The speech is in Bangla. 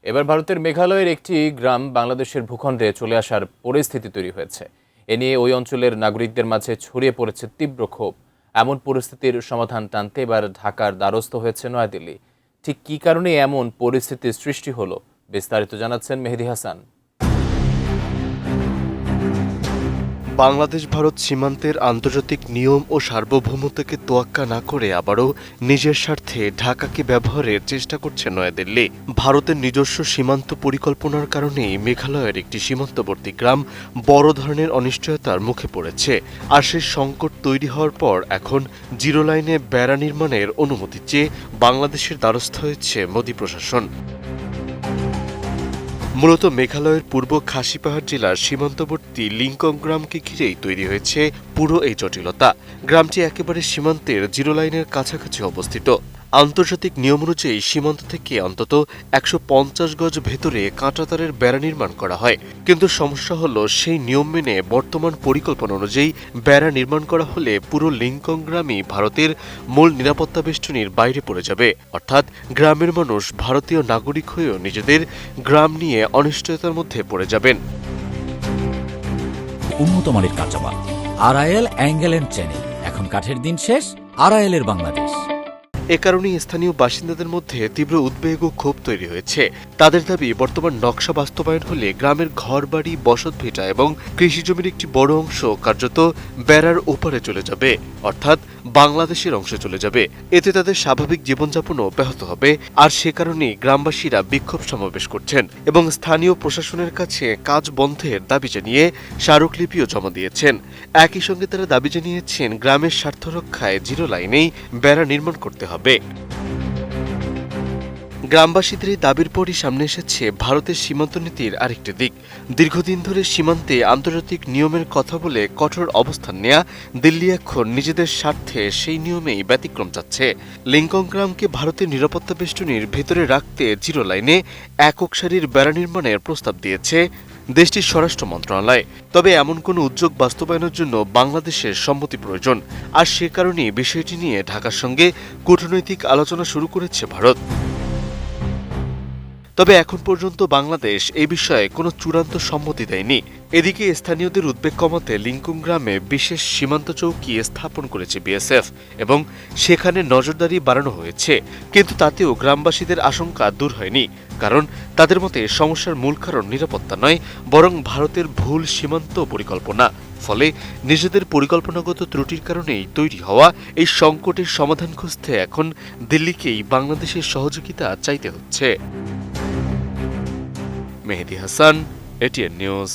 এবার ভারতের মেঘালয়ের একটি গ্রাম বাংলাদেশের ভূখণ্ডে চলে আসার পরিস্থিতি তৈরি হয়েছে। এ নিয়ে ওই অঞ্চলের নাগরিকদের মাঝে ছড়িয়ে পড়েছে তীব্র ক্ষোভ। এমন পরিস্থিতির সমাধান টানতে এবার ঢাকার দ্বারস্থ হয়েছে নয়াদিল্লি। ঠিক কী কারণে এমন পরিস্থিতির সৃষ্টি হলো, বিস্তারিত জানাচ্ছেন মেহেদী হাসান। বাংলাদেশ ভারত সীমান্তের আন্তর্জাতিক নিয়ম ও সার্বভৌমত্বকে তোয়াক্কা না করে আবারও নিজের স্বার্থে ঢাকাকে ব্যবহারের চেষ্টা করছে নয়াদিল্লি। ভারতের নিজস্ব সীমান্ত পরিকল্পনার কারণেই মেঘালয়ের একটি সীমান্তবর্তী গ্রাম বড় ধরনের অনিশ্চয়তার মুখে পড়েছে। আর সেই সংকট তৈরি হওয়ার পর এখন জিরো লাইনে বেড়া নির্মাণের অনুমতি চেয়ে বাংলাদেশের দ্বারস্থ হয়েছে মোদী প্রশাসন। মূলত মেঘালয়ের পূর্ব খাসিপাহাড় জেলার সীমান্তবর্তী লিংকং গ্রামকে ঘিরেই তৈরি হয়েছে পুরো এই জটিলতা। গ্রামটি একেবারে সীমান্তের জিরো লাইনের কাছাকাছি অবস্থিত। আন্তর্জাতিক নিয়ম অনুযায়ী সীমান্ত থেকে অন্তত ১৫০ গজ ভেতরে কাঁটাতারের বেড়া নির্মাণ করা হয়, কিন্তু সমস্যা হলো সেই নিয়ম মেনে বর্তমান পরিকল্পনা অনুযায়ী বেড়া নির্মাণ করা হলে পুরো লিংকং গ্রামই ভারতের মূল নিরাপত্তা বেষ্টনীর বাইরে পড়ে যাবে। অর্থাৎ গ্রামের মানুষ ভারতীয় নাগরিক হয়েও নিজেদের গ্রাম নিয়ে অনিশ্চয়তার মধ্যে পড়ে যাবেন। উন্নত মানের কাঁচামাল আরআইএল অ্যাঙ্গেল এন্ড চ্যানেল, এখন কাঠের দিন শেষ, আরআইএল এর বাংলাদেশ। এ কারণেই স্থানীয় বাসিন্দাদের মধ্যে তীব্র উদ্বেগ ও ক্ষোভ তৈরি হয়েছে। তাদের দাবি, বর্তমান নকশা বাস্তবায়ন হলে গ্রামের ঘরবাড়ি, বসতভিটা এবং কৃষিজমির একটি বড় অংশ কার্যত বেড়ার ওপারে চলে যাবে, অর্থাৎ বাংলাদেশের অংশে চলে যাবে। এতে তাদের স্বাভাবিক জীবনযাপনও ব্যাহত হবে। আর সে কারণেই গ্রামবাসীরা বিক্ষোভ সমাবেশ করছেন এবং স্থানীয় প্রশাসনের কাছে কাজ বন্ধের দাবি জানিয়ে স্মারকলিপিও জমা দিয়েছেন। একই সঙ্গে তারা দাবি জানিয়েছেন গ্রামের স্বার্থ রক্ষায় জিরো লাইনেই বেড়া নির্মাণ করতে হবে। গ্রামবাসীদের এই দাবির পরই সামনে এসেছে ভারতের সীমান্ত নীতির আরেকটি দিক। দীর্ঘদিন ধরে সীমান্তে আন্তর্জাতিক নিয়মের কথা বলে কঠোর অবস্থান নেয়া দিল্লি এখন নিজেদের স্বার্থে সেই নিয়মেই ব্যতিক্রম চাচ্ছে। লিংকং গ্রামকে ভারতের নিরাপত্তা বেষ্টনীর ভেতরে রাখতে জিরো লাইনে একক সারির বেড়া নির্মাণের প্রস্তাব দিয়েছে দেশটির স্বরাষ্ট্র মন্ত্রণালয়। তবে এমন কোনো উদ্যোগ বাস্তবায়নের জন্য বাংলাদেশের সম্মতি প্রয়োজন। আর সে কারণেই বিষয়টি নিয়ে ঢাকার সঙ্গে কূটনৈতিক আলোচনা শুরু করেছে ভারত। তবে এখন পর্যন্ত বাংলাদেশ এ বিষয়ে কোনো চূড়ান্ত সম্মতি দেয়নি। এদিকে স্থানীয়দের উদ্বেগ কমাতে লিংকং গ্রামে বিশেষ সীমান্ত চৌকি স্থাপন করেছে বিএসএফ এবং সেখানে নজরদারি বাড়ানো হয়েছে। কিন্তু তাতেও গ্রামবাসীদের আশঙ্কা দূর হয়নি, কারণ তাদের মতে সমস্যার মূল কারণ নিরাপত্তা নয়, বরং ভারতের ভুল সীমান্ত পরিকল্পনা। ফলে নিজেদের পরিকল্পনাগত ত্রুটির কারণেই তৈরি হওয়া এই সংকটের সমাধান খুঁজতে এখন দিল্লিকেই বাংলাদেশের সহযোগিতা চাইতে হচ্ছে। মেহেদী হাসান, এটিএন নিউজ।